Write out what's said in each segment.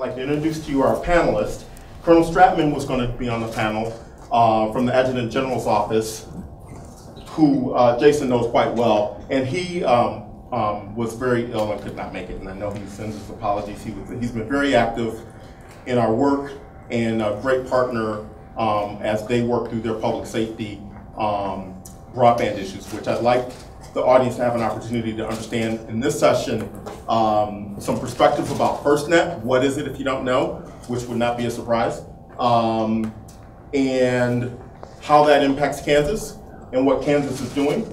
like to introduce to you our panelists. Colonel Stratman was going to be on the panel from the Adjutant General's office, who Jason knows quite well, and he was very ill and could not make it, and I know he sends his apologies. He's been very active in our work and a great partner as they work through their public safety broadband issues, which I'd like the audience to have an opportunity to understand in this session some perspectives about FirstNet. What is it if you don't know, which would not be a surprise, and how that impacts Kansas and what Kansas is doing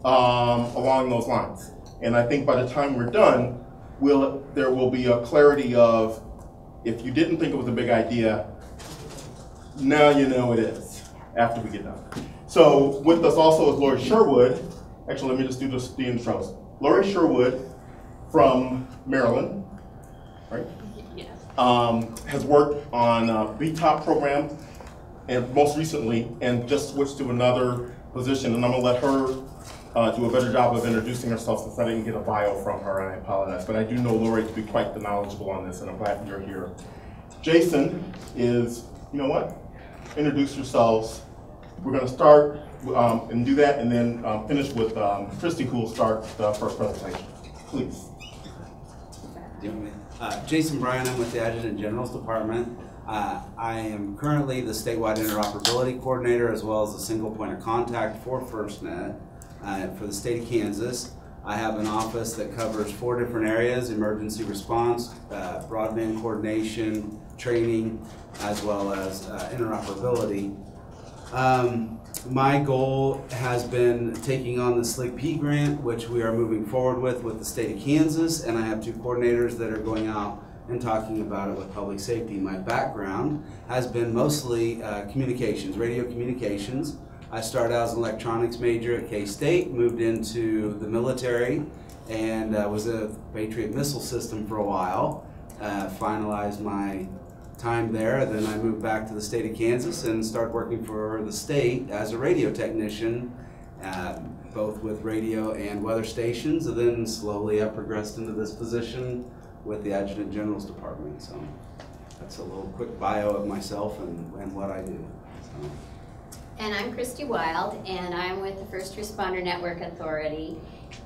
along those lines. And I think by the time we're done, there will be a clarity of, if you didn't think it was a big idea, now you know it is after we get done. So with us also is Lori Sherwood. Actually, let me just do the intros. Lori Sherwood from Maryland, right? Yes. Has worked on BTOP program, and most recently, and just switched to another position. And I'm gonna let her do a better job of introducing herself, since I didn't get a bio from her, and I apologize. But I do know Lori to be quite knowledgeable on this, and I'm glad you're here. Jason is, you know what? Introduce yourselves. We're gonna start and do that, and then finish with Christy, who will start the first presentation. Please. Jason Bryan, I'm with the Adjutant General's Department. I am currently the statewide interoperability coordinator, as well as a single point of contact for FirstNet for the state of Kansas. I have an office that covers 4 different areas: emergency response, broadband coordination, training, as well as interoperability. My goal has been taking on the SLIG-P grant, which we are moving forward with the state of Kansas, and I have 2 coordinators that are going out and talking about it with public safety. My background has been mostly communications, radio communications. I started out as an electronics major at K-State, moved into the military, and was a Patriot missile system for a while. Finalized my time there, then I moved back to the state of Kansas and started working for the state as a radio technician, both with radio and weather stations, and then slowly I progressed into this position with the Adjutant General's Department. So that's a little quick bio of myself and what I do. So. And I'm Christy Wild, and I'm with the First Responder Network Authority,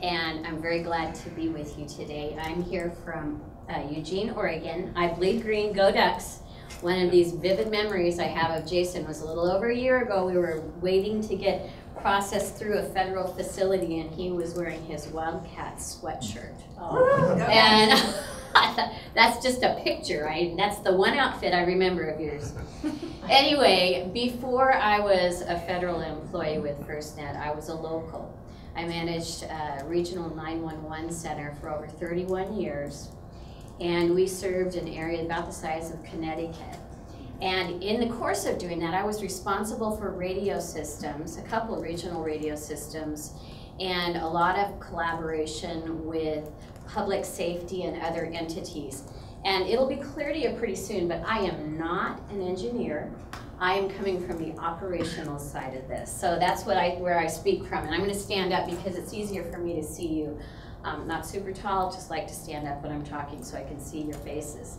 and I'm very glad to be with you today. I'm here from Eugene, Oregon. I bleed green, go Ducks. One of these vivid memories I have of Jason was a little over a year ago. We were waiting to get processed through a federal facility, and he was wearing his Wildcat sweatshirt. Oh. And I thought, that's just a picture, right? That's the one outfit I remember of yours. Anyway, before I was a federal employee with FirstNet, I was a local. I managed a regional 911 center for over 31 years. And we served an area about the size of Connecticut. And in the course of doing that, I was responsible for radio systems, a couple of regional radio systems, and a lot of collaboration with public safety and other entities. And it'll be clear to you pretty soon, but I am not an engineer. I am coming from the operational side of this. So that's where I speak from. And I'm going to stand up because it's easier for me to see you. Not super tall, just like to stand up when I'm talking so I can see your faces.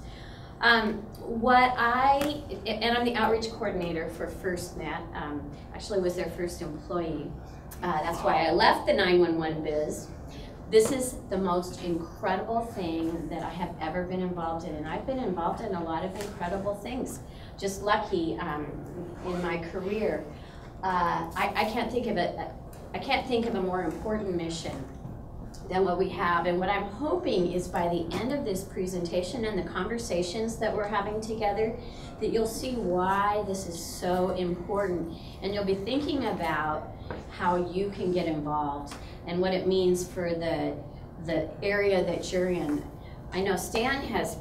And I'm the outreach coordinator for FirstNet. Actually was their first employee. That's why I left the 911 biz. This is the most incredible thing that I have ever been involved in, and I've been involved in a lot of incredible things. Just lucky in my career. I can't think of it. I can't think of a more important mission than what we have. And what I'm hoping is by the end of this presentation and the conversations that we're having together, that you'll see why this is so important. And you'll be thinking about how you can get involved and what it means for the area that you're in. I know Stan has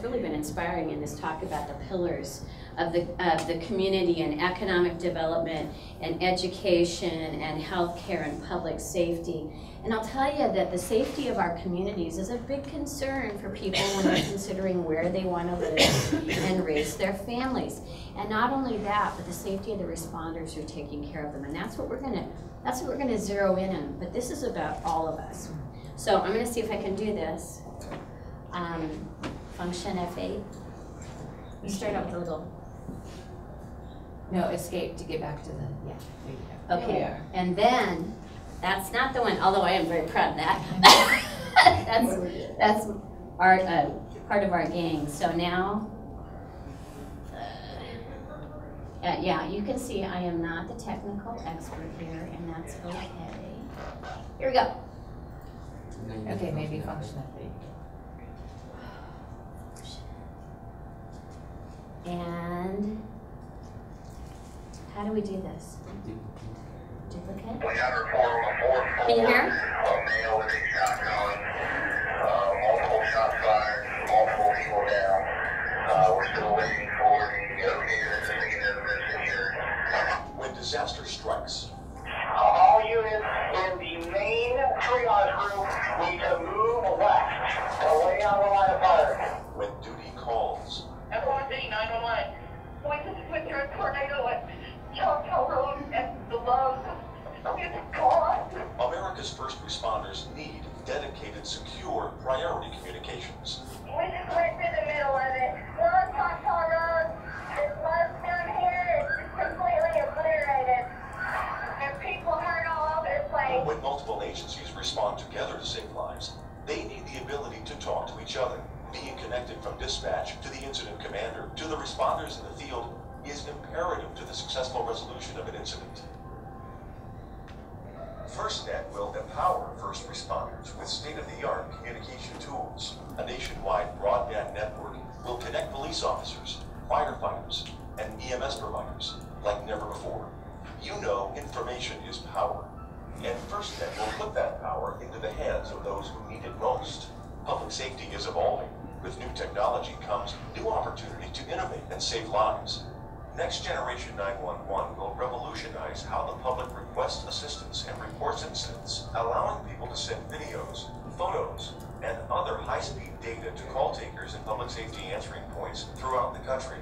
really been inspiring in this talk about the pillars of the community and economic development and education and healthcare and public safety. And I'll tell you that the safety of our communities is a big concern for people when they're considering where they want to live and raise their families. And not only that, but the safety of the responders who are taking care of them. And that's what we're gonna zero in on. But this is about all of us. So I'm gonna see if I can do this. function F8. You start out with a little. No, escape to get back to the, yeah, there you go. Okay, There we are. and then, that's not the one, although I am very proud of that. That's our, part of our gang. So now, yeah, you can see I am not the technical expert here, and that's okay. Here we go. Okay, maybe function F8. And how do we do this? Duplicate? We have a report on a fourth floor. Can you hear? A male with a shotgun, multiple shots fired, multiple people down. We're still waiting for the okay to get evidence in here. When disaster strikes, All units in the main triage group need to move west away on the line of fire. when duty calls, Everyone city 911. Voices with your tornado at Choctaw Road and the Love. It's gone. America's first responders need dedicated, secure, priority communications. We just went through the middle of it. We're on Choctaw Road. This love down here is just completely obliterated. There's people hurt all over the place. When multiple agencies respond together to save lives, they need the ability to talk to each other. Being connected from dispatch to the incident commander to the responders in the field is imperative to the successful resolution of an incident. FirstNet will empower first responders with state-of-the-art communication tools. A nationwide broadband network will connect police officers, firefighters, and EMS providers like never before. You know information is power, and FirstNet will put that power into the hands of those who need it most. Public safety is evolving. With new technology comes new opportunity to innovate and save lives. Next Generation 911 will revolutionize how the public requests assistance and reports incidents, allowing people to send videos, photos, and other high-speed data to call takers and public safety answering points throughout the country.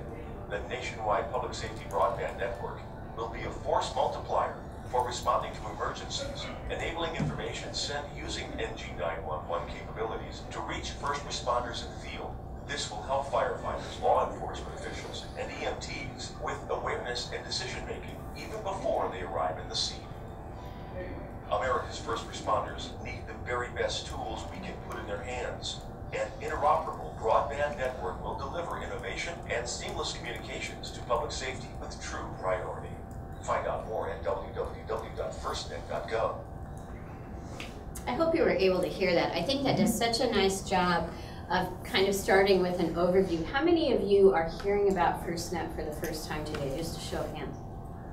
The nationwide public safety broadband network will be a force multiplier for responding to emergencies, enabling information sent using NG911 capabilities to reach first responders in the field. This will help firefighters, law enforcement officials, and EMTs with awareness and decision-making even before they arrive in the scene. America's first responders need the very best tools we can put in their hands. An interoperable broadband network will deliver innovation and seamless communications to public safety with true priority. Find out more at www.firstnet.gov. I hope you were able to hear that. I think that does such a nice job of kind of starting with an overview. How many of you are hearing about FirstNet for the first time today? Just a show of hands.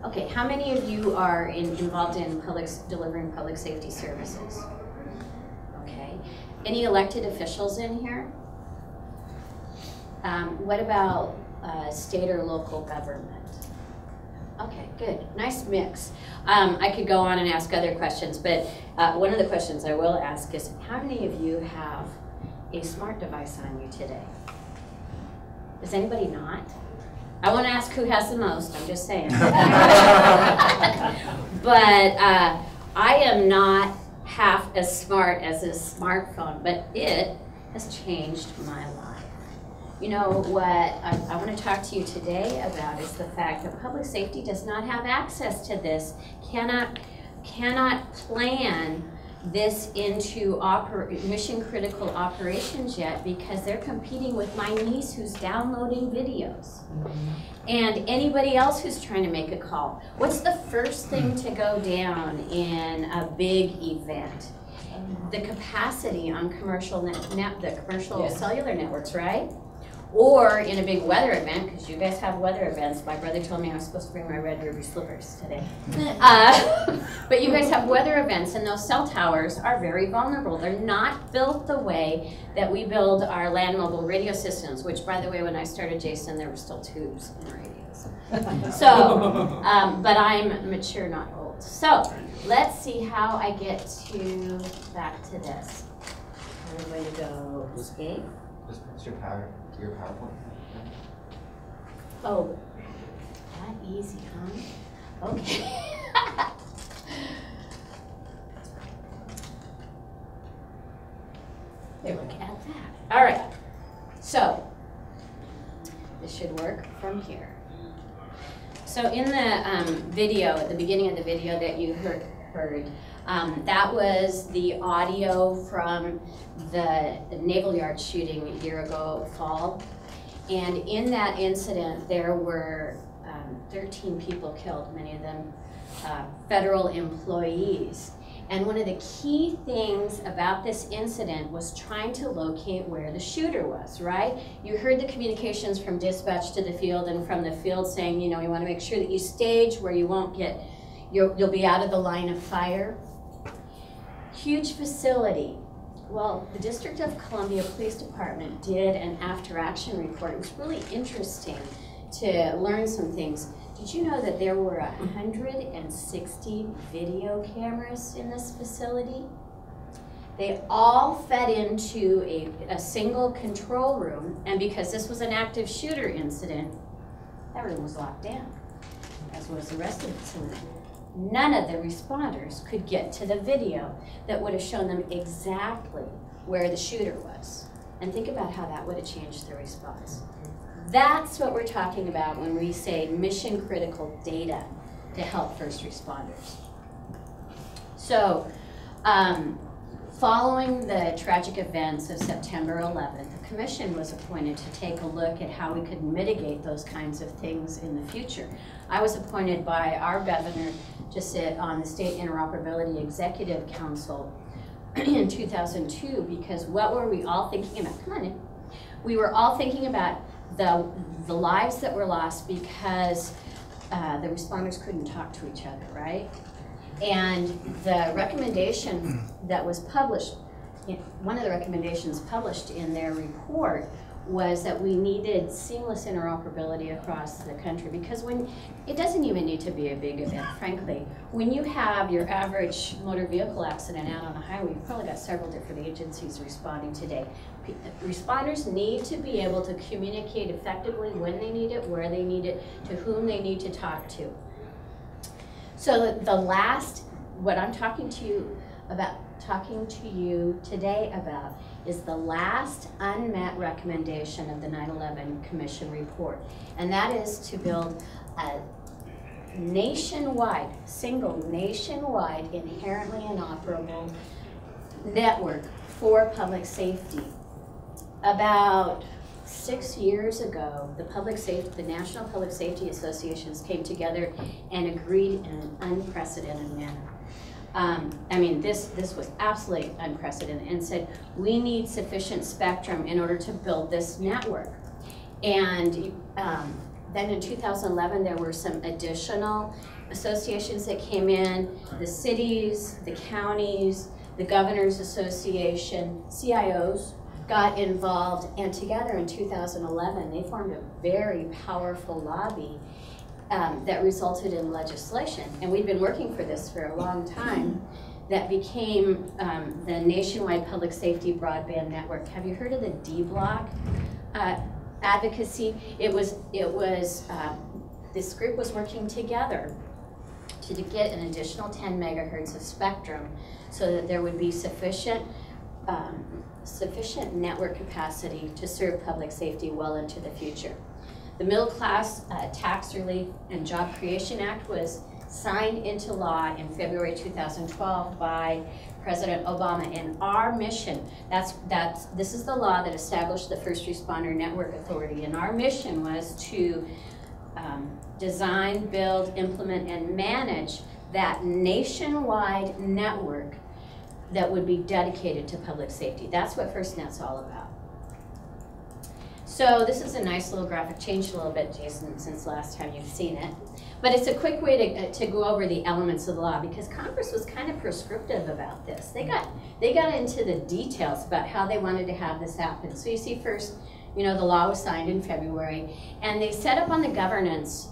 Okay, how many of you are involved in delivering public safety services? Okay, any elected officials in here? What about state or local government? Okay, good, nice mix. I could go on and ask other questions, but one of the questions I will ask is, how many of you have a smart device on you today? Does anybody not? I won't ask who has the most, I'm just saying. But I am not half as smart as this smartphone, but it has changed my life. You know what I want to talk to you today about is the fact that public safety does not have access to this, cannot plan this into mission critical operations yet, because they're competing with my niece who's downloading videos and anybody else who's trying to make a call. What's the first thing to go down in a big event? The capacity on commercial cellular networks, right? Or in a big weather event, because you guys have weather events. My brother told me I was supposed to bring my red ruby slippers today. But you guys have weather events, and those cell towers are very vulnerable. They're not built the way that we build our land mobile radio systems, which, by the way, when I started Jason, there were still tubes in radios. So, but I'm mature, not old. So, let's see how I get back to this. Another way to go, escape. Just put your PowerPoint. Oh, that easy, huh? Okay. Look at that. All right. So, So in the video, at the beginning of the video that you heard, that was the audio from the Naval Yard shooting a year ago fall. And in that incident, there were 13 people killed, many of them federal employees. And one of the key things about this incident was trying to locate where the shooter was, right? You heard the communications from dispatch to the field and from the field saying, you know, you want to make sure that you stage where you won't get, you'll be out of the line of fire. Huge facility. Well, the District of Columbia Police Department did an after-action report. It was really interesting to learn some things. Did you know that there were 160 video cameras in this facility? They all fed into a single control room, and because this was an active shooter incident, that room was locked down, as was the rest of the facility. None of the responders could get to the video that would have shown them exactly where the shooter was. And think about how that would have changed the response. That's what we're talking about when we say mission critical data to help first responders. So, following the tragic events of September 11th, the commission was appointed to take a look at how we could mitigate those kinds of things in the future. I was appointed by our governor to sit on the State Interoperability Executive Council in 2002, because what were we all thinking about? Come on in. We were all thinking about the lives that were lost because the responders couldn't talk to each other, right? And the recommendation that was published, one of the recommendations published in their report was that we needed seamless interoperability across the country, because it doesn't even need to be a big event, frankly. When you have your average motor vehicle accident out on a highway, you've probably got several different agencies responding today. Responders need to be able to communicate effectively when they need it, where they need it, to whom they need to talk to. So what I'm talking to you today about is the last unmet recommendation of the 9/11 Commission report, and that is to build a nationwide, inherently inoperable network for public safety. About 6 years ago, the National Public Safety Associations came together and agreed in an unprecedented manner. I mean, this was absolutely unprecedented, and said we need sufficient spectrum in order to build this network. And then in 2011, there were some additional associations that came in, the cities, the counties, the Governors Association, CIOs got involved, and together in 2011, they formed a very powerful lobby that resulted in legislation. And we'd been working for this for a long time. That became the Nationwide Public Safety Broadband Network. Have you heard of the D-Block advocacy? This group was working together to get an additional 10 megahertz of spectrum so that there would be sufficient network capacity to serve public safety well into the future. The Middle Class Tax Relief and Job Creation Act was signed into law in February 2012 by President Obama. And our mission, this is the law that established the First Responder Network Authority, and our mission was to design, build, implement, and manage that nationwide network that would be dedicated to public safety. That's what FirstNet's all about. So this is a nice little graphic, changed a little bit, Jason, since last time you've seen it. But it's a quick way to go over the elements of the law, because Congress was kind of prescriptive about this. They got into the details about how they wanted to have this happen. So you see first, the law was signed in February, and they set up on the governance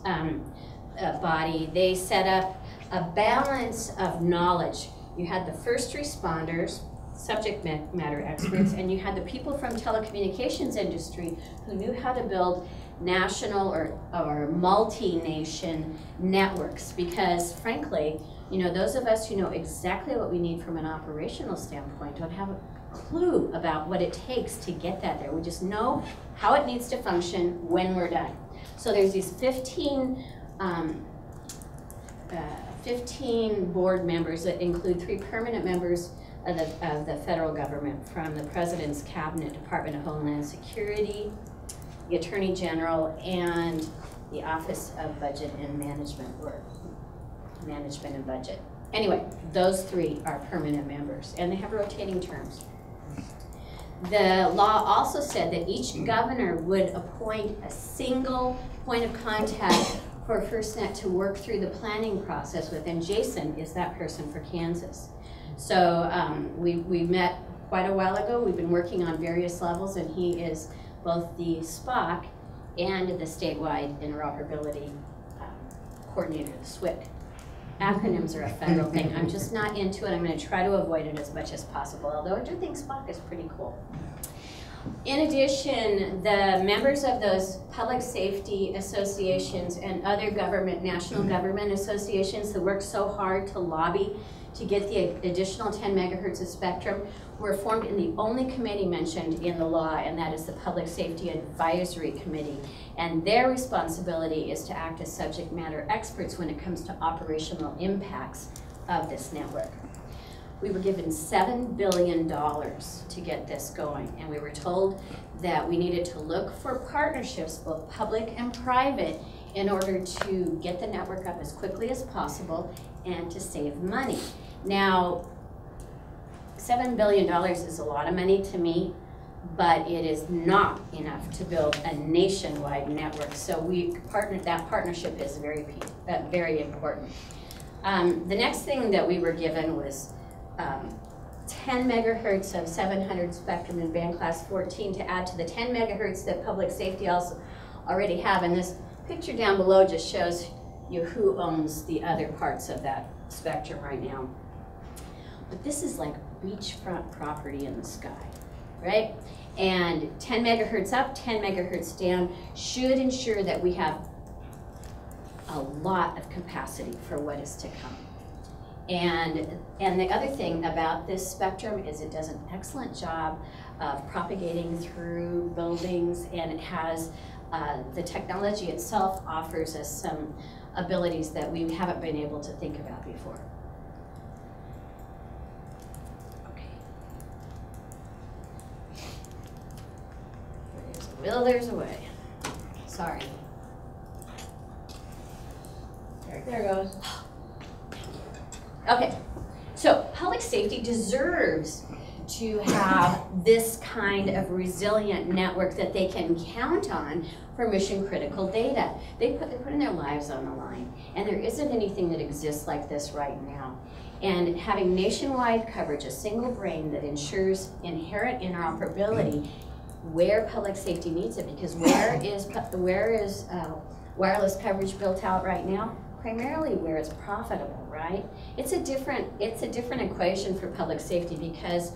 body, they set up a balance of knowledge. You had the first responders, subject matter experts, and you had the people from telecommunications industry who knew how to build national or multi-nation networks, because frankly, those of us who know exactly what we need from an operational standpoint don't have a clue about what it takes to get that there. We just know how it needs to function when we're done. So there's these 15 15 board members that include 3 permanent members of the federal government from the President's Cabinet, Department of Homeland Security, the Attorney General, and the Office of Budget and Management, or Management and Budget. Anyway, those 3 are permanent members, and they have rotating terms. The law also said that each governor would appoint a single point of contact for FirstNet to work through the planning process with, and Jason is that person for Kansas. So we met quite a while ago. We've been working on various levels, and he is both the SPOC and the statewide interoperability coordinator, the SWIC. Acronyms are a federal thing. I'm just not into it. I'm going to try to avoid it as much as possible, although I do think SPOC is pretty cool. In addition, the members of those public safety associations and other government, national government associations that work so hard to lobby to get the additional 10 megahertz of spectrum were formed in the only committee mentioned in the law, and that is the Public Safety Advisory Committee. And their responsibility is to act as subject matter experts when it comes to operational impacts of this network. We were given $7 billion to get this going, and we were told that we needed to look for partnerships, both public and private, in order to get the network up as quickly as possible and to save money. Now, $7 billion is a lot of money to me, but it is not enough to build a nationwide network. So that partnership is very important. The next thing that we were given was 10 megahertz of 700 spectrum in band class 14 to add to the 10 megahertz that public safety also already have. And this picture down below just shows you who owns the other parts of that spectrum right now. But this is like beachfront property in the sky, right? And 10 megahertz up, 10 megahertz down should ensure that we have a lot of capacity for what is to come. And the other thing about this spectrum is it does an excellent job of propagating through buildings, and it has, the technology itself offers us some abilities that we haven't been able to think about before. Okay. There's a will, there's a way. Sorry. There it goes. Okay, so public safety deserves to have this kind of resilient network that they can count on for mission critical data. They're putting their lives on the line, and there isn't anything that exists like this right now. And having nationwide coverage, a single brain that ensures inherent interoperability where public safety needs it, because where is wireless coverage built out right now? Primarily where it's profitable, right? It's a different equation for public safety, because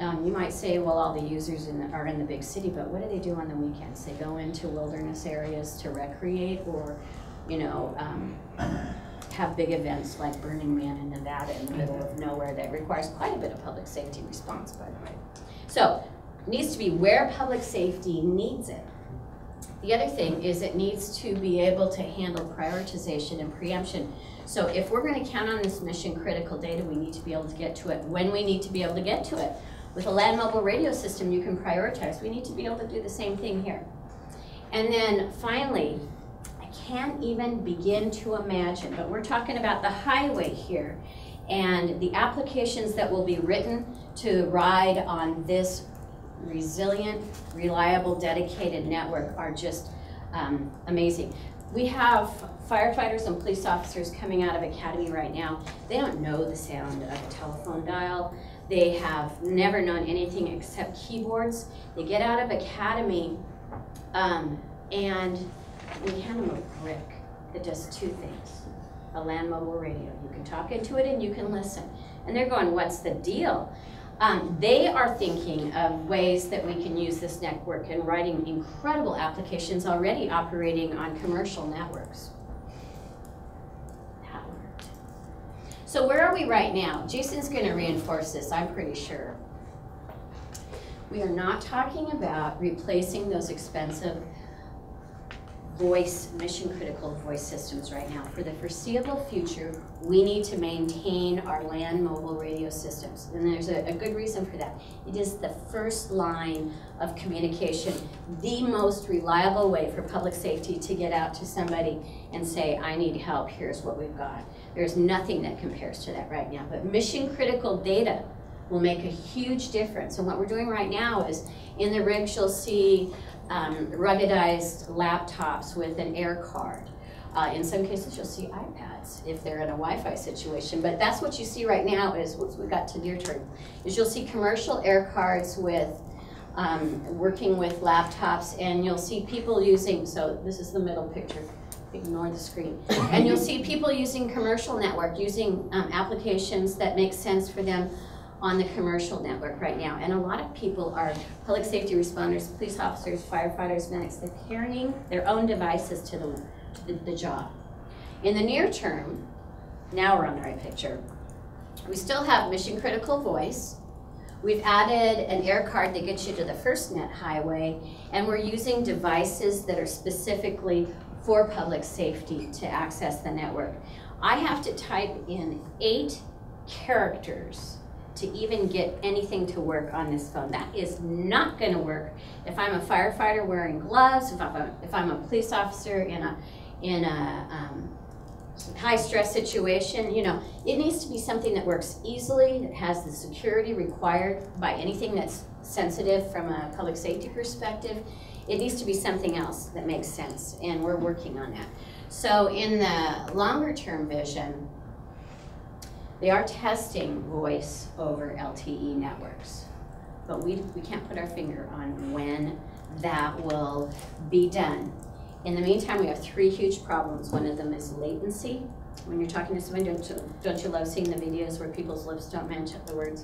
you might say, well, all the users are in the big city, but what do they do on the weekends? They go into wilderness areas to recreate, or, have big events like Burning Man in Nevada in the middle of nowhere that requires quite a bit of public safety response, by the way. So it needs to be where public safety needs it. The other thing is it needs to be able to handle prioritization and preemption. So if we're going to count on this mission critical data, we need to be able to get to it when we need to be able to get to it. With a land mobile radio system, you can prioritize. We need to be able to do the same thing here. And then finally, I can't even begin to imagine, but we're talking about the highway here, and the applications that will be written to ride on this resilient, reliable, dedicated network are just amazing. We have firefighters and police officers coming out of academy right now. They don't know the sound of a telephone dial. They have never known anything except keyboards. They get out of academy and we hand them a brick that does 2 things. A land mobile radio. You can talk into it and you can listen. And they're going, what's the deal? They are thinking of ways that we can use this network and writing incredible applications already operating on commercial networks. That worked. So where are we right now? Jason's going to reinforce this, I'm pretty sure. We are not talking about replacing those expensive mission critical voice systems right now. For the foreseeable future, we need to maintain our land mobile radio systems. And there's a good reason for that. It is the first line of communication, the most reliable way for public safety to get out to somebody and say, I need help, here's what we've got. There's nothing that compares to that right now. But mission critical data will make a huge difference. And what we're doing right now is, in the rigs you'll see ruggedized laptops with an air card. In some cases you'll see iPads if they're in a Wi-Fi situation, but that's what you see right now is what we got to near term, is you'll see commercial air cards with working with laptops, and you'll see people using, so this is the middle picture, ignore the screen, and you'll see people using commercial network, using applications that make sense for them on the commercial network right now. And a lot of people are public safety responders, police officers, firefighters, medics. They're carrying their own devices to the job. In the near term, now we're on the right picture, we still have mission critical voice. We've added an air card that gets you to the FirstNet highway, and we're using devices that are specifically for public safety to access the network. I have to type in 8 characters to even get anything to work on this phone. That is not going to work if I'm a firefighter wearing gloves, if I'm a police officer in a high stress situation. You know, it needs to be something that works easily, that has the security required by anything that's sensitive from a public safety perspective. It needs to be something else that makes sense, and we're working on that. So in the longer term vision, they are testing voice over LTE networks, but we can't put our finger on when that will be done. In the meantime, we have 3 huge problems. One of them is latency. When you're talking to somebody, don't you love seeing the videos where people's lips don't match up the words?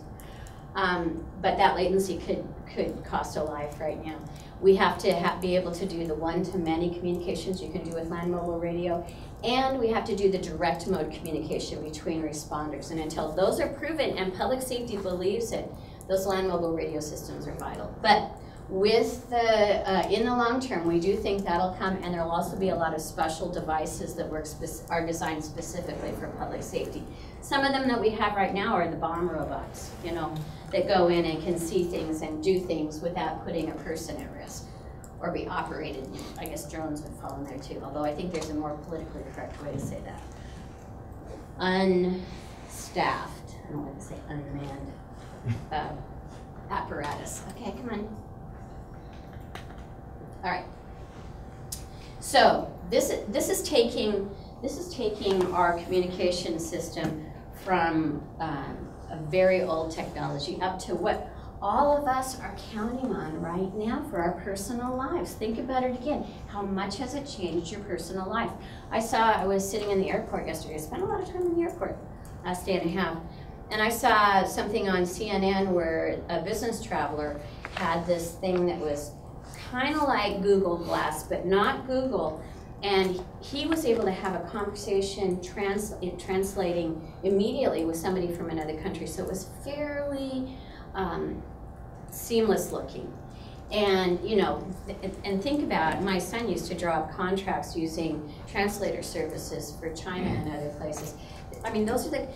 But that latency could cost a life right now. We have to be able to do the one-to-many communications you can do with land mobile radio, and we have to do the direct mode communication between responders. And until those are proven and public safety believes it, those land mobile radio systems are vital. But with the in the long term, we do think that'll come, and there'll also be a lot of special devices that are designed specifically for public safety. Some of them that we have right now are the bomb robots, you know, that go in and can see things and do things without putting a person at risk or be operated. I guess drones would fall in there too, although I think there's a more politically correct way to say that. Unstaffed, I don't want to say unmanned apparatus. Okay, come on. All right. So this is taking our communication system from a very old technology up to what all of us are counting on right now for our personal lives. Think about it again. How much has it changed your personal life? I was sitting in the airport yesterday. I spent a lot of time in the airport last day and a half. And I saw something on CNN where a business traveler had this thing that was kind of like Google Glass, but not Google. And he was able to have a conversation translating immediately with somebody from another country. So it was fairly seamless looking. And, you know, and think about, my son used to draw up contracts using translator services for China and other places. I mean, those are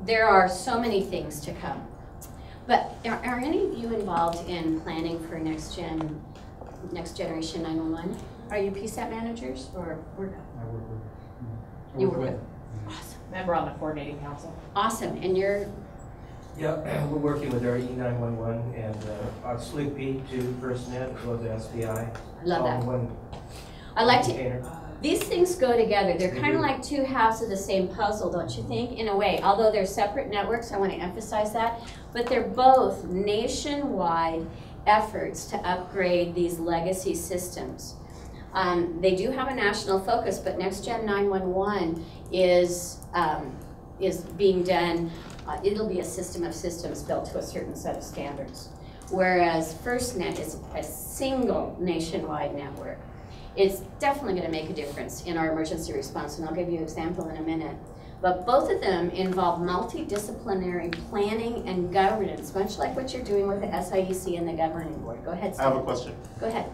there are so many things to come. But are any of you involved in planning for next generation 911? Are you PSAT managers or we're not? I work with. You work with? Awesome. Member on the coordinating council. Awesome. And you're? Yeah, we're working with our E911 and our Sleepy to FirstNet, as well as SPI. Love that. One I like to. container. These things go together. They're kind of like 2 halves of the same puzzle, don't you think, in a way? Although they're separate networks, I want to emphasize that. But they're both nationwide efforts to upgrade these legacy systems. They do have a national focus, but Next Gen 911 is being done. It'll be a system of systems built to a certain set of standards. Whereas FirstNet is a single nationwide network. It's definitely going to make a difference in our emergency response, and I'll give you an example in a minute. But both of them involve multidisciplinary planning and governance, much like what you're doing with the SIEC and the governing board. Go ahead, Steve. I have a question. Go ahead.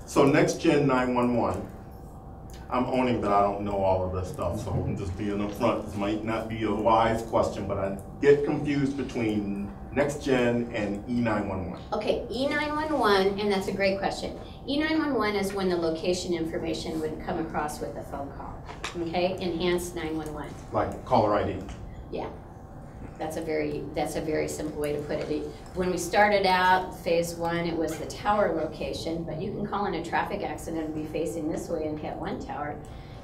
So next gen 911, I'm owning that I don't know all of this stuff, so I'm just being upfront. This might not be a wise question, but I get confused between next gen and E911. Okay, E911, and that's a great question. E911 is when the location information would come across with a phone call, okay? Enhanced 911. Like caller ID. Yeah, that's a very simple way to put it. When we started out, phase one, it was the tower location, but you can call in a traffic accident and be facing this way and hit one tower.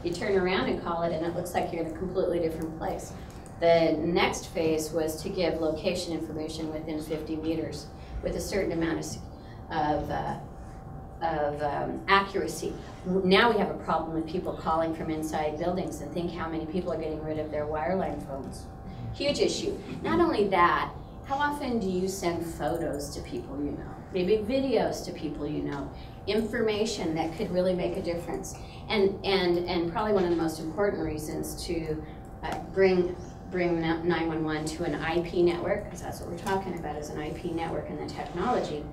You turn around and call it and it looks like you're in a completely different place. The next phase was to give location information within 50 meters with a certain amount of accuracy. Now we have a problem with people calling from inside buildings, and think how many people are getting rid of their wireline phones. Huge issue. Not only that, how often do you send photos to people you know? Maybe videos to people you know? Information that could really make a difference. And probably one of the most important reasons to bring 911 to an IP network, because that's what we're talking about, is an IP network and the technology,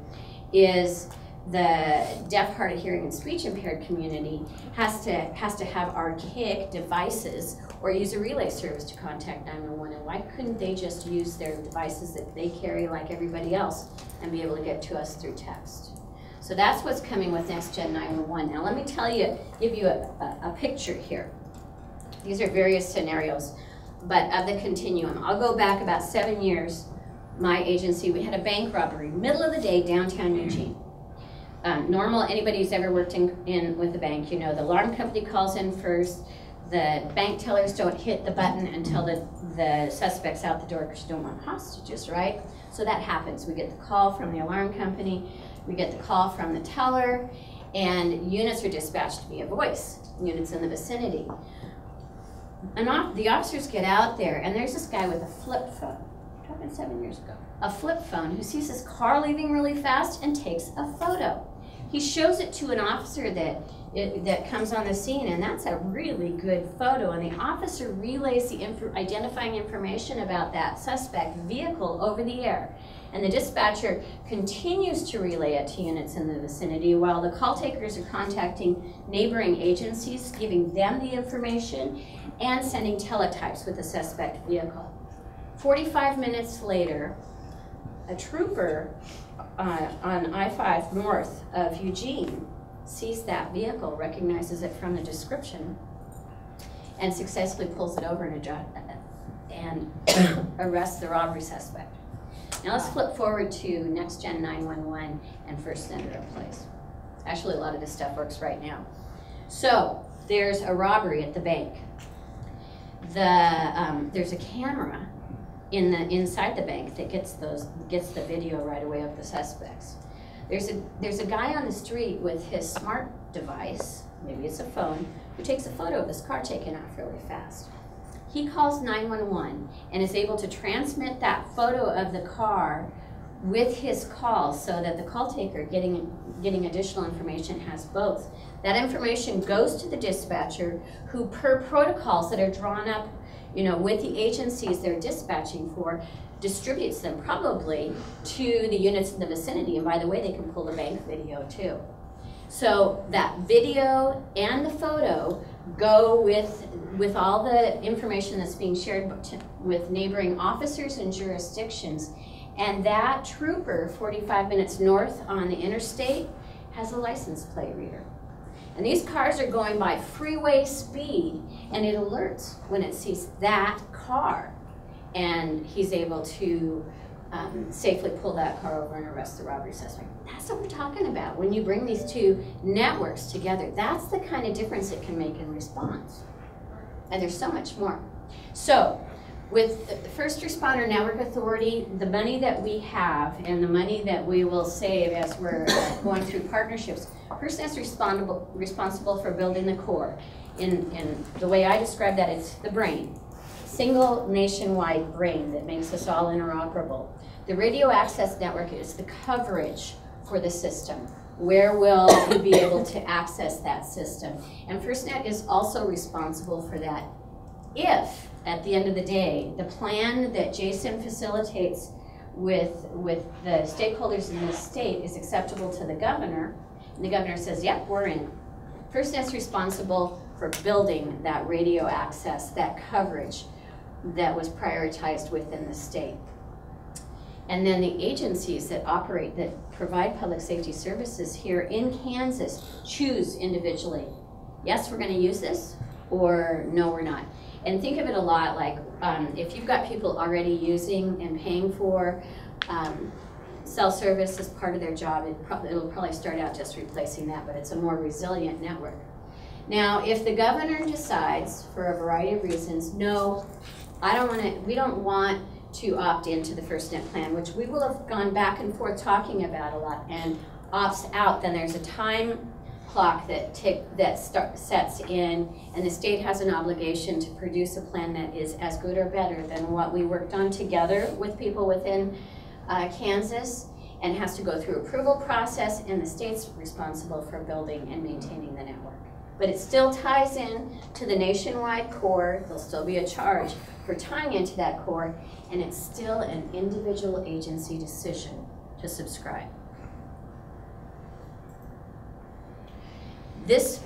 is the deaf, hard of hearing, and speech impaired community has to have archaic devices or use a relay service to contact 911. And why couldn't they just use their devices that they carry like everybody else and be able to get to us through text? So that's what's coming with Next Gen 911. Now let me give you a picture here. These are various scenarios, but of the continuum. I'll go back about 7 years. My agency, we had a bank robbery, middle of the day, downtown Eugene. Normal, anybody who's ever worked with a bank, you know, the alarm company calls in first. The bank tellers don't hit the button until the suspect's out the door, because you don't want hostages, right? So that happens. We get the call from the alarm company, we get the call from the teller, and units are dispatched via voice, units in the vicinity. And the officers get out there, and there's this guy with a flip phone, talking 7 years ago, a flip phone, who sees his car leaving really fast and takes a photo. He shows it to an officer that comes on the scene, and that's a really good photo. And the officer relays the identifying information about that suspect vehicle over the air. And the dispatcher continues to relay it to units in the vicinity while the call takers are contacting neighboring agencies, giving them the information, and sending teletypes with the suspect vehicle. 45 minutes later, a trooper on I-5 north of Eugene sees that vehicle, recognizes it from the description, and successfully pulls it over and arrests the robbery suspect. Now let's flip forward to Next Gen 911 and FirstNet are in place. Actually, a lot of this stuff works right now. So there's a robbery at the bank. There's a camera inside the bank that gets the video right away of the suspects. There's a guy on the street with his smart device, maybe it's a phone, who takes a photo of his car taken off really fast. He calls 911 and is able to transmit that photo of the car with his call, so that the call taker getting additional information has both. That information goes to the dispatcher, who, per protocols that are drawn up, you know, with the agencies they're dispatching for, distributes them probably to the units in the vicinity. And by the way, they can pull the bank video too. So that video and the photo go with all the information that's being shared with neighboring officers and jurisdictions. And that trooper, 45 minutes north on the interstate, has a license plate reader. And these cars are going by freeway speed, and it alerts when it sees that car. And he's able to safely pull that car over and arrest the robbery suspect. That's what we're talking about. When you bring these two networks together, that's the kind of difference it can make in response. And there's so much more. So, with the First Responder Network Authority, the money that we have and the money that we will save as we're going through partnerships, FirstNet's responsible for building the core. In the way I describe that, it's the brain. Single nationwide brain that makes us all interoperable. The radio access network is the coverage for the system. Where will we be able to access that system? And FirstNet is also responsible for that. If, at the end of the day, the plan that Jason facilitates with the stakeholders in this state is acceptable to the governor, And the governor says, yep, we're in. FirstNet's responsible for building that radio access, that coverage that was prioritized within the state. And then the agencies that operate, that provide public safety services here in Kansas choose individually. Yes, we're going to use this, or no, we're not. And think of it a lot like if you've got people already using and paying for cell service as part of their job, it'll probably start out just replacing that, but it's a more resilient network. Now, if the governor decides, for a variety of reasons, no, we don't want to opt into the FirstNet plan, which we will have gone back and forth talking about a lot, and opts out, then there's a time clock that sets in, and the state has an obligation to produce a plan that is as good or better than what we worked on together with people within Kansas, and has to go through approval process, and the state's responsible for building and maintaining the network. But it still ties in to the nationwide core. There'll still be a charge for tying into that core, and it's still an individual agency decision to subscribe. This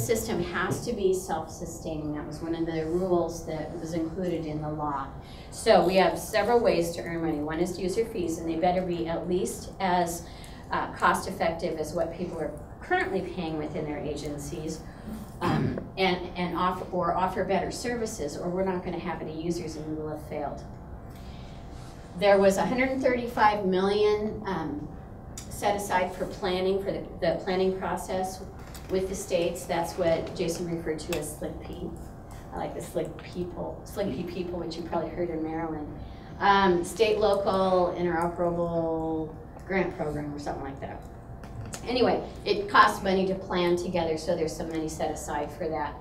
system has to be self-sustaining. That was one of the rules that was included in the law. So we have several ways to earn money. One is user fees, and they better be at least as cost-effective as what people are currently paying within their agencies, and offer better services, or we're not going to have any users and we will have failed. There was $135 million set aside for planning, for the planning process with the states. That's what Jason referred to as Slick P. I like the Slick P people, which you probably heard in Maryland. State, local, interoperable grant program or something like that. Anyway, it costs money to plan together, so there's some money set aside for that.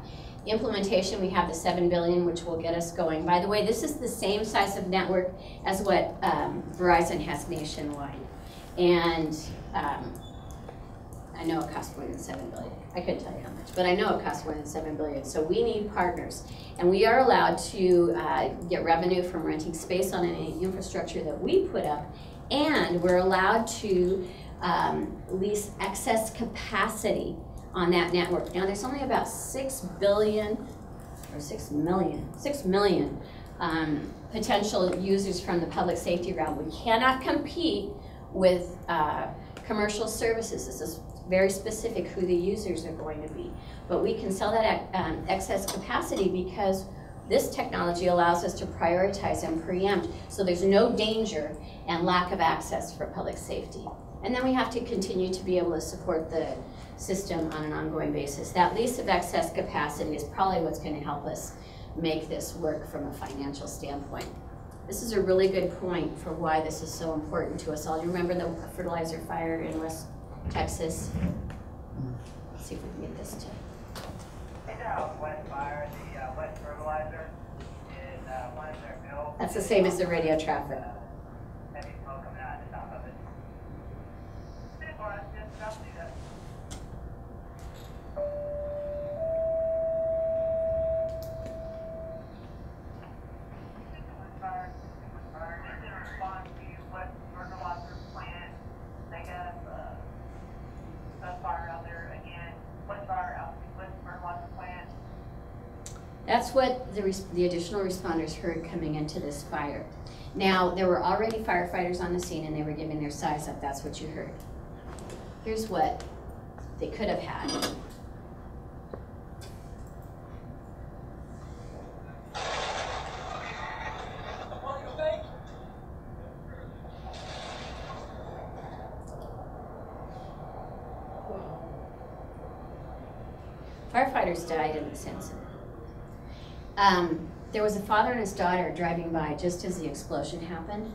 Implementation, we have the $7 billion, which will get us going. By the way, this is the same size of network as what Verizon has nationwide. And I know it costs more than $7 billion. I couldn't tell you how much, but I know it costs more than $7 billion. So we need partners. And we are allowed to get revenue from renting space on any infrastructure that we put up. And we're allowed to lease excess capacity on that network. Now there's only about 6 million potential users from the public safety realm. We cannot compete with commercial services. This is very specific who the users are going to be. But we can sell that excess capacity because this technology allows us to prioritize and preempt, so there's no danger and lack of access for public safety. And then we have to continue to be able to support the system on an ongoing basis. That lease of excess capacity is probably what's going to help us make this work from a financial standpoint. This is a really good point for why this is so important to us all. You remember the fertilizer fire in West Texas? Let's see if we can get this to. West fire, the West fertilizer is one of their bills. That's the same as the radio traffic. Heavy smoke coming out of the top of it. That's what the additional responders heard coming into this fire. Now, there were already firefighters on the scene and they were giving their size up. That's what you heard. Here's what they could have had. Firefighters died in this incident. There was a father and his daughter driving by just as the explosion happened,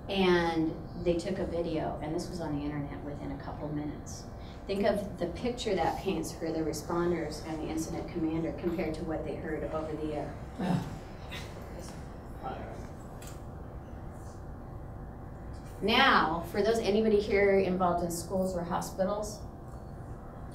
and they took a video, and this was on the internet within a couple minutes. Think of the picture that paints for the responders and the incident commander compared to what they heard over the air. Now, for anybody here involved in schools or hospitals?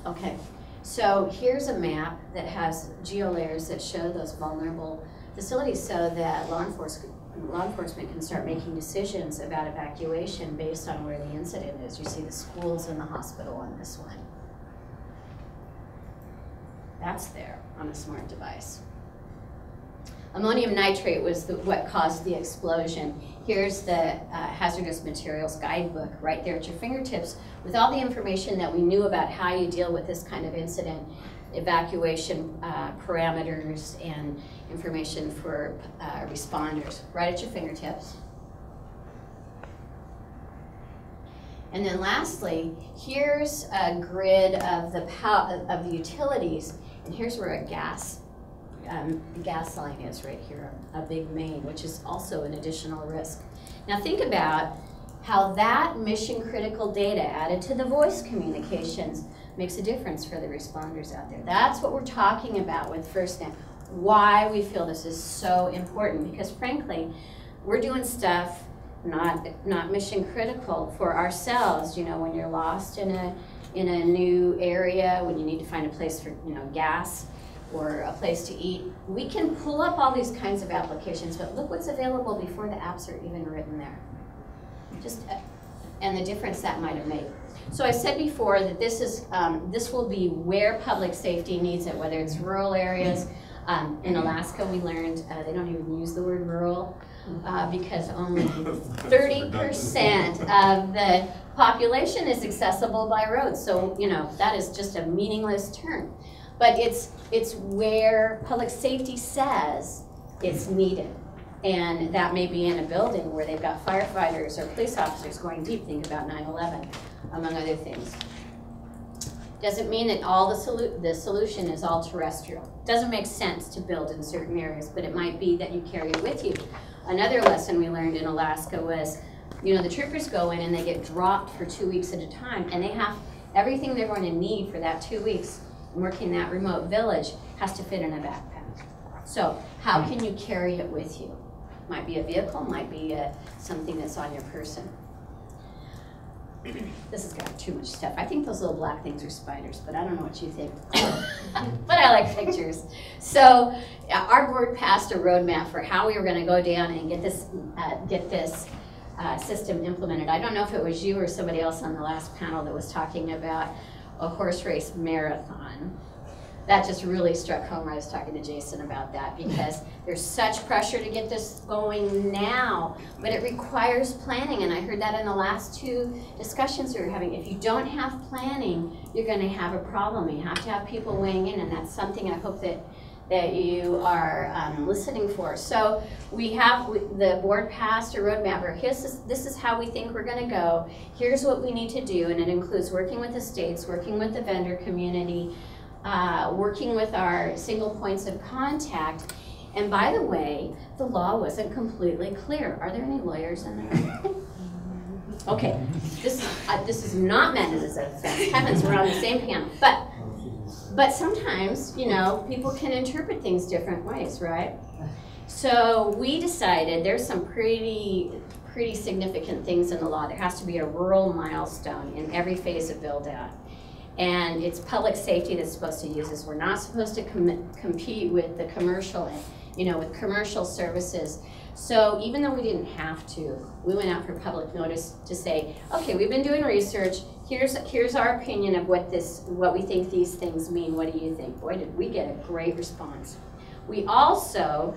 Okay. So here's a map that has geolayers that show those vulnerable facilities so that law enforcement can start making decisions about evacuation based on where the incident is. You see the schools and the hospital on this one. That's there on a smart device. Ammonium nitrate was what caused the explosion. Here's the hazardous materials guidebook right there at your fingertips with all the information that we knew about how you deal with this kind of incident, evacuation parameters, and information for responders right at your fingertips. And then lastly, here's a grid of the utilities, and here's where the gas line is right here, a big main, which is also an additional risk. Now think about how that mission critical data added to the voice communications makes a difference for the responders out there. That's what we're talking about with FirstNet, why we feel this is so important, because frankly, we're doing stuff not mission critical for ourselves. You know, when you're lost in a new area, when you need to find a place for gas or a place to eat, we can pull up all these kinds of applications, but look what's available before the apps are even written there. And the difference that might have made. So I said before that this will be where public safety needs it, whether it's rural areas. In Alaska, we learned they don't even use the word rural because only 30% of the population is accessible by road. So that is just a meaningless term. But it's where public safety says it's needed. And that may be in a building where they've got firefighters or police officers going deep. Think about 9/11, among other things. Doesn't mean that all the solution is all terrestrial. Doesn't make sense to build in certain areas, but it might be that you carry it with you. Another lesson we learned in Alaska was, the troopers go in and they get dropped for 2 weeks at a time, and they have everything they're going to need for that 2 weeks working that remote village has to fit in a backpack. So how can you carry it with you? Might be a vehicle, might be something that's on your person. This has got too much stuff. I think those little black things are spiders, but I don't know what you think. But I like pictures. So our board passed a roadmap for how we were going to go down and get this system implemented. I don't know if it was you or somebody else on the last panel that was talking about a horse race marathon. That just really struck home. I was talking to Jason about that because there's such pressure to get this going now, but it requires planning, and I heard that in the last 2 discussions we were having. If you don't have planning, you're going to have a problem. You have to have people weighing in, and that's something I hope that you are listening for. So the board passed a roadmap, or this is how we think we're going to go. Here's what we need to do, and it includes working with the states, working with the vendor community, working with our single points of contact. And by the way, the law wasn't completely clear. Are there any lawyers in there? Okay, this is not meant as a offense. Heavens, we're on the same panel. But sometimes, people can interpret things different ways, right? So we decided there's some pretty significant things in the law. There has to be a rural milestone in every phase of build out. And it's public safety that's supposed to use this. We're not supposed to compete with the commercial, with commercial services. So even though we didn't have to, we went out for public notice to say, okay, we've been doing research. Here's our opinion of what we think these things mean. What do you think? Boy, did we get a great response. We also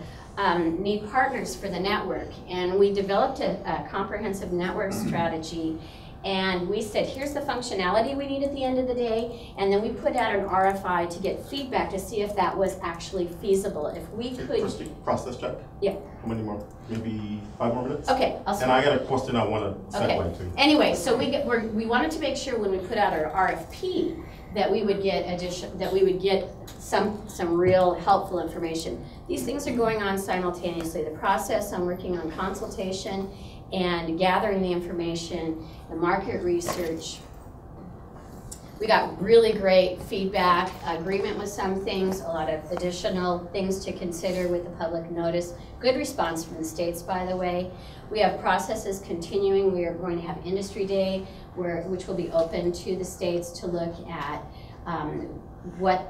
need partners for the network, and we developed a comprehensive network strategy. And we said, here's the functionality we need at the end of the day, and then we put out an RFI to get feedback to see if that was actually feasible. If we could... Christy, process check? Yeah. How many more? Maybe 5 more minutes? Okay. And I got a question I want to segue to. Anyway, so we wanted to make sure when we put out our RFP that we would get some real helpful information. These things are going on simultaneously. The process, I'm working on consultation and gathering the information, the market research. We got really great feedback, agreement with some things, a lot of additional things to consider with the public notice. Good response from the states, by the way. We have processes continuing. We are going to have Industry Day, which will be open to the states to look at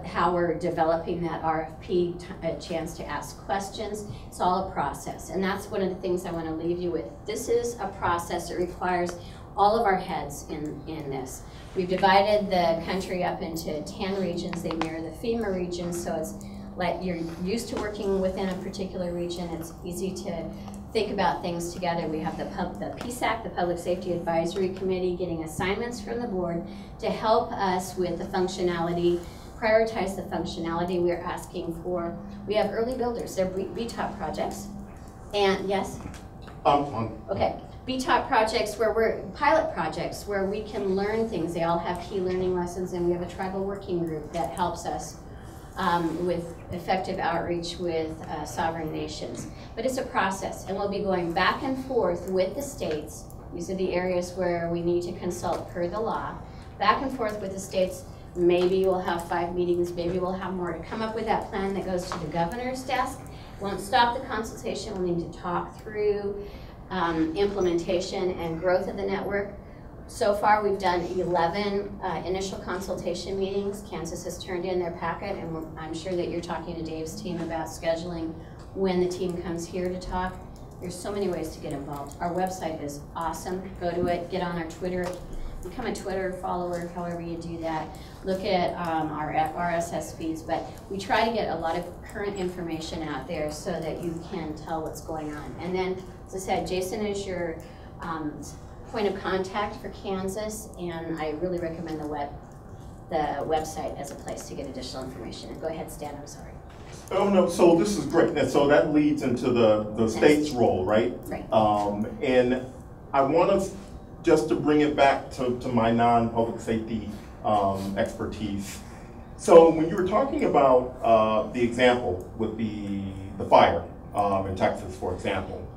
how we're developing that RFP, a chance to ask questions. It's all a process, and that's one of the things I want to leave you with. This is a process. It requires all of our heads in this. We've divided the country up into 10 regions. They mirror the FEMA regions, so it's like you're used to working within a particular region. It's easy to think about things together. We have the PSAC, the Public Safety Advisory Committee, getting assignments from the board to help us with the functionality, prioritize the functionality we're asking for. We have early builders, they're BTOP projects. And yes? Okay, BTOP projects where we're, pilot projects where we can learn things. They all have key learning lessons, and we have a tribal working group that helps us with effective outreach with sovereign nations. But it's a process, and we'll be going back and forth with the states. These are the areas where we need to consult per the law. Back and forth with the states. Maybe we'll have 5 meetings, maybe we'll have more to come up with that plan that goes to the governor's desk. Won't stop the consultation. We'll need to talk through implementation and growth of the network. So far, we've done 11 initial consultation meetings. Kansas has turned in their packet, and I'm sure that you're talking to Dave's team about scheduling when the team comes here to talk. There's so many ways to get involved. Our website is awesome. Go to it, get on our Twitter, become a Twitter follower, however you do that. Look at our RSS feeds, but we try to get a lot of current information out there so that you can tell what's going on. And then, as I said, Jason is your point of contact for Kansas, and I really recommend the website as a place to get additional information. And go ahead, Stan, I'm sorry. Oh no, so this is great. And so that leads into the state's role, right? Right. And I want us just to bring it back to my non-public safety expertise. So when you were talking about the example with the fire in Texas, for example,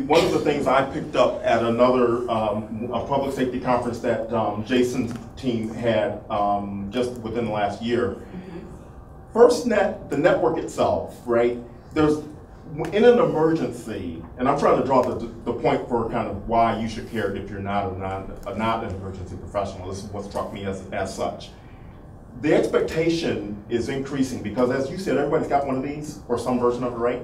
one of the things I picked up at another a public safety conference that Jason's team had just within the last year, FirstNet, the network itself, right? There's, in an emergency, and I'm trying to draw the point for kind of why you should care if you're not an emergency professional. This is what struck me as such. The expectation is increasing because, as you said, everybody's got one of these or some version of it, right?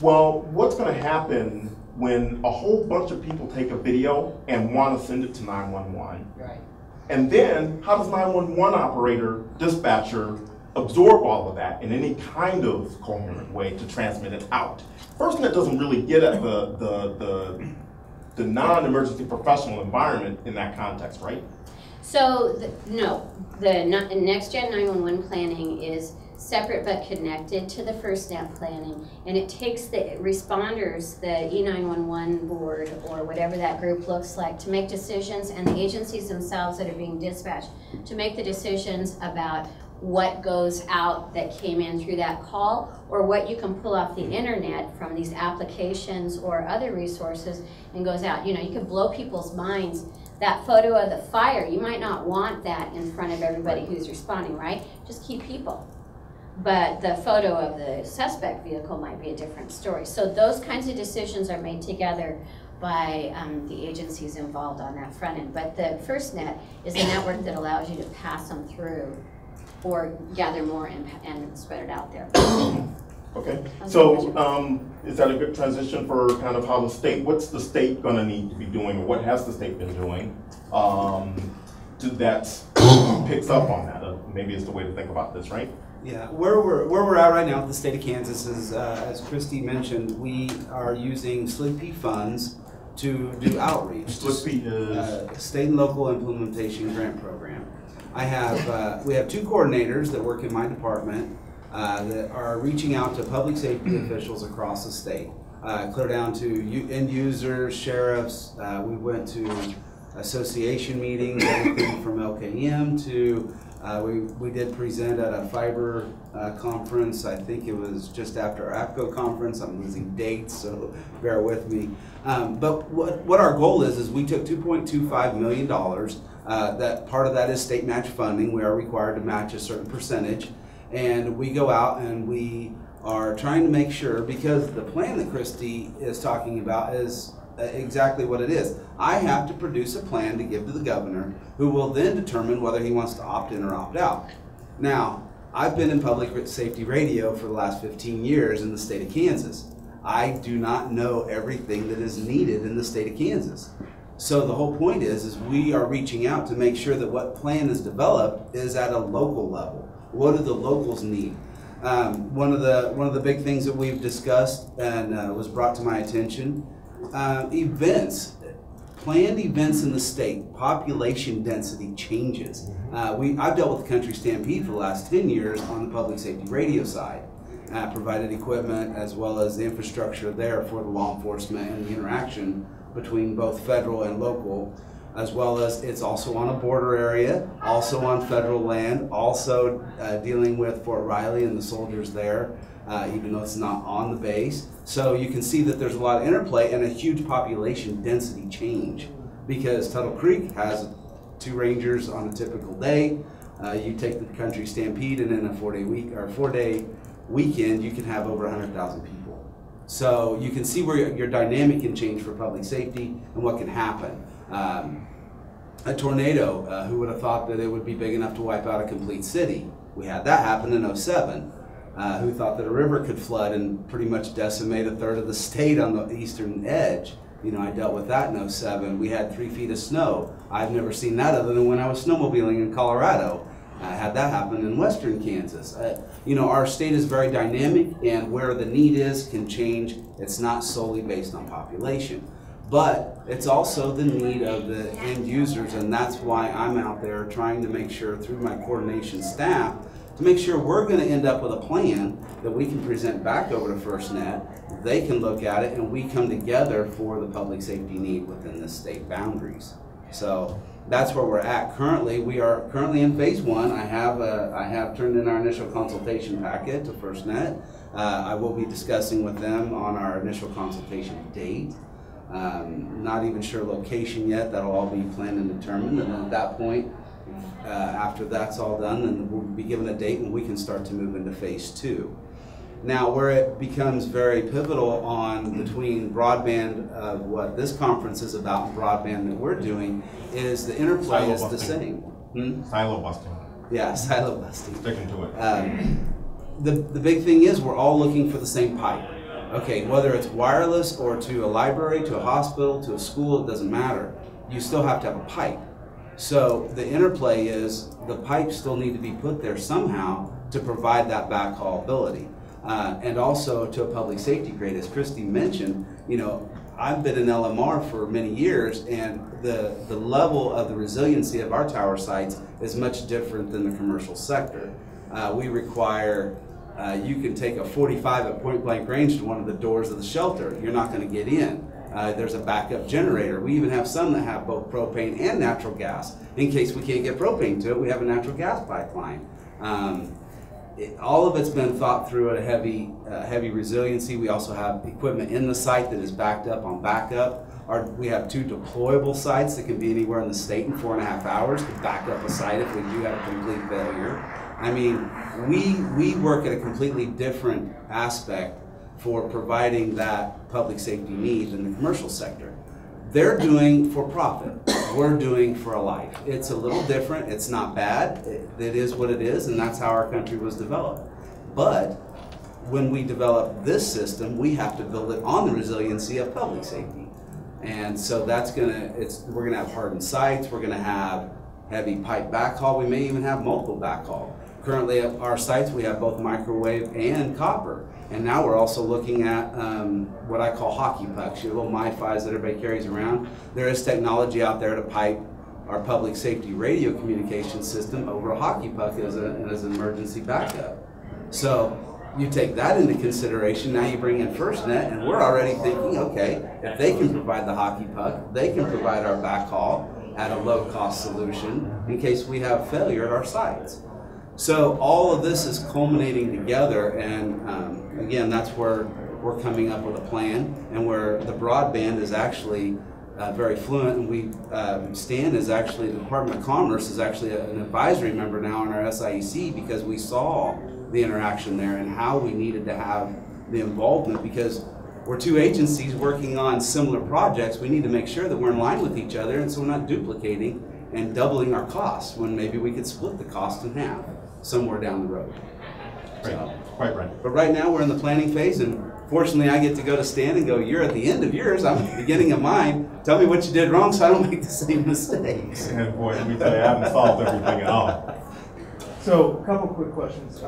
Well, what's going to happen when a whole bunch of people take a video and want to send it to 911? Right. And then how does 911 operator, dispatcher, absorb all of that in any kind of coherent way to transmit it out? FirstNet doesn't really get at the non-emergency professional environment in that context, right? So, no, the Next Gen 911 planning is separate but connected to the FirstNet planning, and it takes the responders, the E911 board or whatever that group looks like, to make decisions, and the agencies themselves that are being dispatched to make the decisions about what goes out that came in through that call, or what you can pull off the internet from these applications or other resources and goes out. You know, you can blow people's minds. That photo of the fire, you might not want that in front of everybody who's responding, right? Just keep people. But the photo of the suspect vehicle might be a different story. So those kinds of decisions are made together by the agencies involved on that front end. But the FirstNet is a network that allows you to pass them through or gather more and spread it out there. Okay, so is that a good transition for kind of how the state, what's the state going to need to be doing, or what has the state been doing that picks up on that? Maybe it's the way to think about this, right? Yeah, where we're at right now with the state of Kansas is, as Christy mentioned, we are using SLIP funds to do outreach. SLIP is? State and Local Implementation Grant Program. I have, we have 2 coordinators that work in my department that are reaching out to public safety officials across the state, clear down to end users, sheriffs. We went to association meetings, everything from LKM to, we did present at a fiber conference. I think it was just after our APCO conference. I'm losing dates, so bear with me. But what our goal is we took $2.25 million. That part of that is state match funding. We are required to match a certain percentage. And we go out and we are trying to make sure, because the plan that Christy is talking about is exactly what it is. I have to produce a plan to give to the governor, who will then determine whether he wants to opt in or opt out. Now, I've been in public safety radio for the last 15 years in the state of Kansas. I do not know everything that is needed in the state of Kansas. So the whole point is we are reaching out to make sure that what plan is developed is at a local level. What do the locals need? One of the big things that we've discussed and was brought to my attention, events. Planned events in the state, population density changes. I've dealt with the Country Stampede for the last 10 years on the public safety radio side. Provided equipment as well as the infrastructure there for the law enforcement and the interaction between both federal and local, as well as it's also on a border area, also on federal land, also dealing with Fort Riley and the soldiers there, even though it's not on the base. So you can see that there's a lot of interplay and a huge population density change, because Tuttle Creek has 2 rangers on a typical day. You take the Country Stampede, and in a 4-day weekend, you can have over 100,000 people. So you can see where your dynamic can change for public safety and what can happen. A tornado, who would have thought that it would be big enough to wipe out a complete city? We had that happen in '07. Who thought that a river could flood and pretty much decimate a third of the state on the eastern edge? You know, I dealt with that in '07. We had 3 feet of snow. I've never seen that other than when I was snowmobiling in Colorado. I had that happen in western Kansas. You know, our state is very dynamic, and where the need is can change. It's not solely based on population, but it's also the need of the end users, and that's why I'm out there trying to make sure through my coordination staff to make sure we're going to end up with a plan that we can present back over to FirstNet. They can look at it, and we come together for the public safety need within the state boundaries. So that's where we're at currently. We are currently in phase 1. I have turned in our initial consultation packet to FirstNet. I will be discussing with them on our initial consultation date. Not even sure location yet. That'll all be planned and determined, and then at that point, after that's all done, then we'll be given a date and we can start to move into phase 2. Now, where it becomes very pivotal on between broadband of what this conference is about and broadband that we're doing is the interplay is the same. Silo busting. Yeah, silo busting. Sticking to it. The big thing is we're all looking for the same pipe. Okay, whether it's wireless or to a library, to a hospital, to a school, it doesn't matter. You still have to have a pipe. So the interplay is the pipes still need to be put there somehow to provide that backhaul ability. And also to a public safety grade. As Christy mentioned, you know, I've been in LMR for many years, and the level of the resiliency of our tower sites is much different than the commercial sector. We require, you can take a 45 at point blank range to one of the doors of the shelter. You're not going to get in. There's a backup generator. We even have some that have both propane and natural gas. In case we can't get propane to it, we have a natural gas pipeline. All of it's been thought through at a heavy resiliency. We also have equipment in the site that is backed up on backup. We have 2 deployable sites that can be anywhere in the state in 4.5 hours to back up a site if we do have a complete failure. I mean, we work at a completely different aspect for providing that public safety need in the commercial sector. They're doing for profit. We're doing for a life. It's a little different. It's not bad. It is what it is, and that's how our country was developed. But when we develop this system, we have to build it on the resiliency of public safety. And so we're gonna have hardened sites. We're gonna have heavy pipe backhaul. We may even have multiple backhaul. Currently at our sites, we have both microwave and copper. And now we're also looking at what I call hockey pucks, your little MiFis that everybody carries around. There is technology out there to pipe our public safety radio communication system over a hockey puck as an emergency backup. So you take that into consideration, now you bring in FirstNet, and we're already thinking, okay, if they can provide the hockey puck, they can provide our backhaul at a low-cost solution in case we have failure at our sites. So all of this is culminating together, and again, that's where we're coming up with a plan, and where the broadband is actually very fluent, and Stan is actually, the Department of Commerce is actually an advisory member now in our SIEC, because we saw the interaction there and how we needed to have the involvement, because we're 2 agencies working on similar projects. We need to make sure that we're in line with each other, and so we're not duplicating and doubling our costs when maybe we could split the cost in half somewhere down the road. Right. So, Quite right. but right now we're in the planning phase, and Fortunately, I get to go to Stan and go, you're at the end of yours, I'm at the beginning of mine. Tell me what you did wrong so I don't make the same mistakes. And boy, let me tell you, I haven't solved everything at all. So, a couple quick questions.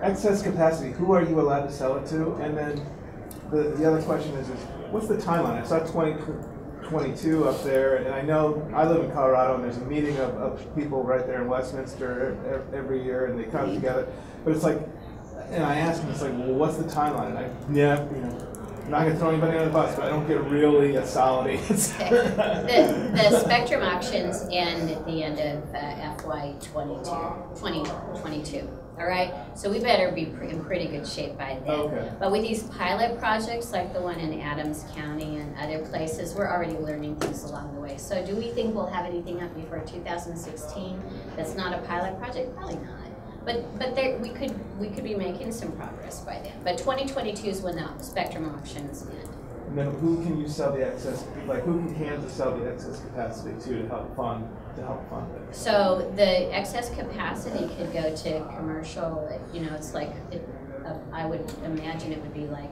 Excess capacity, who are you allowed to sell it to? And then the other question is what's the timeline? I saw 2022 up there, and I know I live in Colorado, and there's a meeting of people right there in Westminster every year, and they come together. But it's like, and I ask them, it's like, well, what's the timeline? I'm not going to throw anybody on the bus, but I don't get really a solid answer. The spectrum auctions end at the end of FY 2022. All right, so we better be in pretty good shape by then. Okay. But with these pilot projects, like the one in Adams County and other places, we're already learning things along the way. So do we think we'll have anything up before 2016 that's not a pilot project? Probably not. But there, we could be making some progress by then. But 2022 is when the spectrum auctions end. And then who can you sell the excess, like who can Kansas sell the excess capacity to help fund it? So the excess capacity could go to commercial, it's like, I would imagine it would be like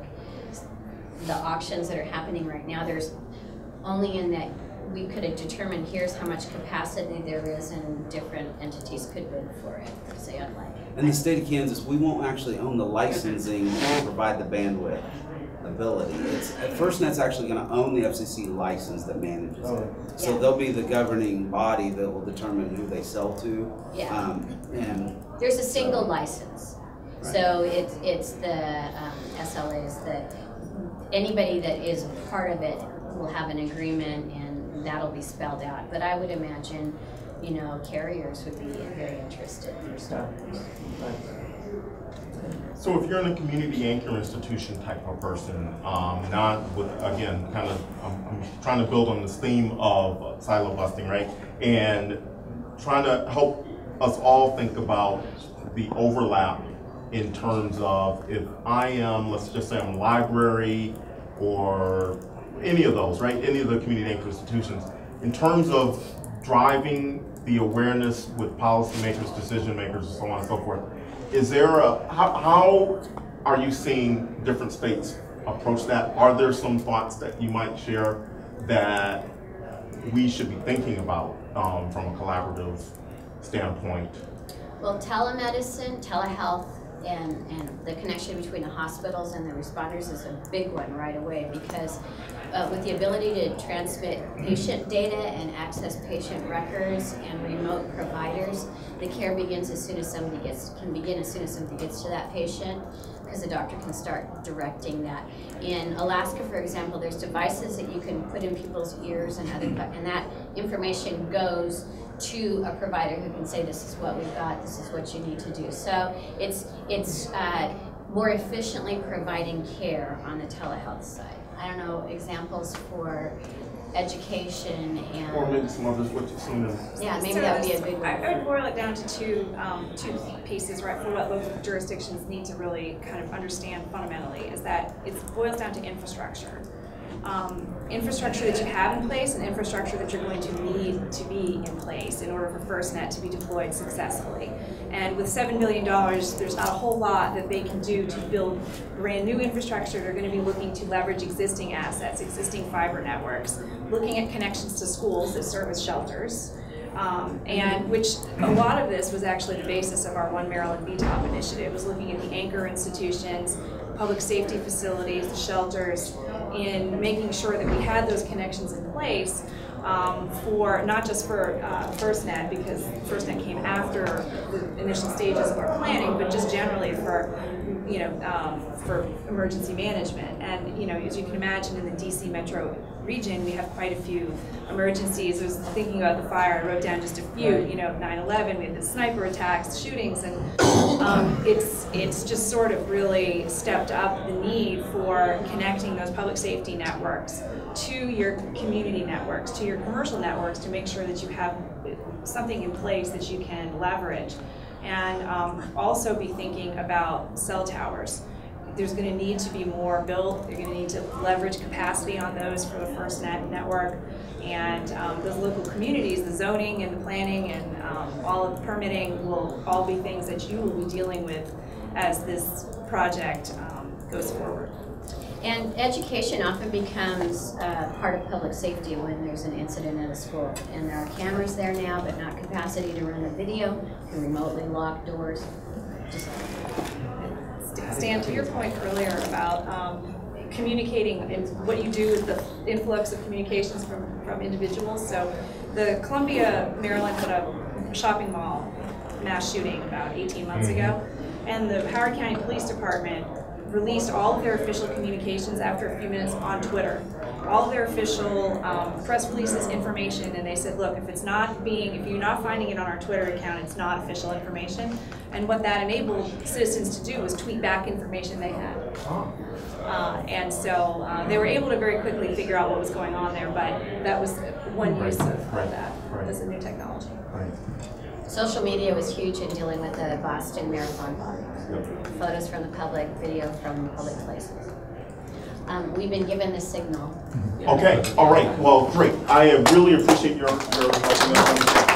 the auctions that are happening right now. There's only in that we could have determined here's how much capacity there is and different entities could bid for it, say unlike. In the state of Kansas, we won't actually own the licensing to provide the bandwidth ability. FirstNet's actually going to own the FCC license that manages it. So they'll be the governing body that will determine who they sell to. Yeah. And there's a single license. Right. So it's the SLAs that anybody that is part of it will have an agreement, and that'll be spelled out. But I would imagine, carriers would be very interested in starters. So if you're in a community anchor institution type of person, not with, again, I'm trying to build on this theme of silo busting, right? And trying to help us all think about the overlap in terms of if I am, let's just say I'm a library or any of those, right? Any of the community anchor institutions, in terms of driving the awareness with policymakers, decision makers, and so on and so forth. Is there how are you seeing different states approach that? Are there some thoughts that you might share that we should be thinking about from a collaborative standpoint? Well, telemedicine, telehealth, and the connection between the hospitals and the responders is a big one right away, because with the ability to transmit patient data and access patient records and remote providers, the care begins as soon as somebody begin as soon as somebody gets to that patient, because the doctor can start directing that. In Alaska, for example, there's devices that you can put in people's ears and that information goes to a provider who can say, this is what we've got, this is what you need to do. So it's more efficiently providing care on the telehealth side. I don't know, examples for education and... Or maybe some others, what you've seen. Yeah, maybe that would be a good one. I would boil it down to two pieces, right, for what local jurisdictions need to really kind of understand fundamentally, is that it boils down to infrastructure. Infrastructure that you have in place and infrastructure that you're going to need to be in place in order for FirstNet to be deployed successfully. And with $7 billion, there's not a whole lot that they can do to build brand new infrastructure. They're going to be looking to leverage existing assets, existing fiber networks, looking at connections to schools that serve as shelters. And which a lot of this was actually the basis of our One Maryland VTOP initiative, was looking at the anchor institutions, public safety facilities, the shelters, in making sure that we had those connections in place for not just for FirstNet, because FirstNet came after the initial stages of our planning, but just generally for for emergency management. And as you can imagine, in the DC metro region, we have quite a few emergencies. I was thinking about the fire, I wrote down just a few, 9/11, we had the sniper attacks, shootings, and it's just sort of really stepped up the need for connecting those public safety networks to your community networks, to your commercial networks, to make sure that you have something in place that you can leverage. And also be thinking about cell towers. There's going to need to be more built. You're going to need to leverage capacity on those for the FirstNet network. And those local communities, the zoning and the planning and all of the permitting will all be things that you will be dealing with as this project goes forward. And education often becomes part of public safety when there's an incident at a school. And there are cameras there now, but not capacity to run a video, can remotely lock doors. Just Stan, to your point earlier about communicating and what you do with the influx of communications from individuals. So the Columbia, Maryland had a shopping mall mass shooting about 18 months ago. And the Howard County Police Department released all of their official communications after a few minutes on Twitter. All of their official press releases, information, and they said, look, if you're not finding it on our Twitter account, it's not official information. And what that enabled citizens to do was tweet back information they had. And so they were able to very quickly figure out what was going on there, but that was one use of that. That's a new technology. Social media was huge in dealing with the Boston Marathon bombing. Photos from the public, video from public places. We've been given the signal. Okay, all right, well, great. I really appreciate your helping us understand.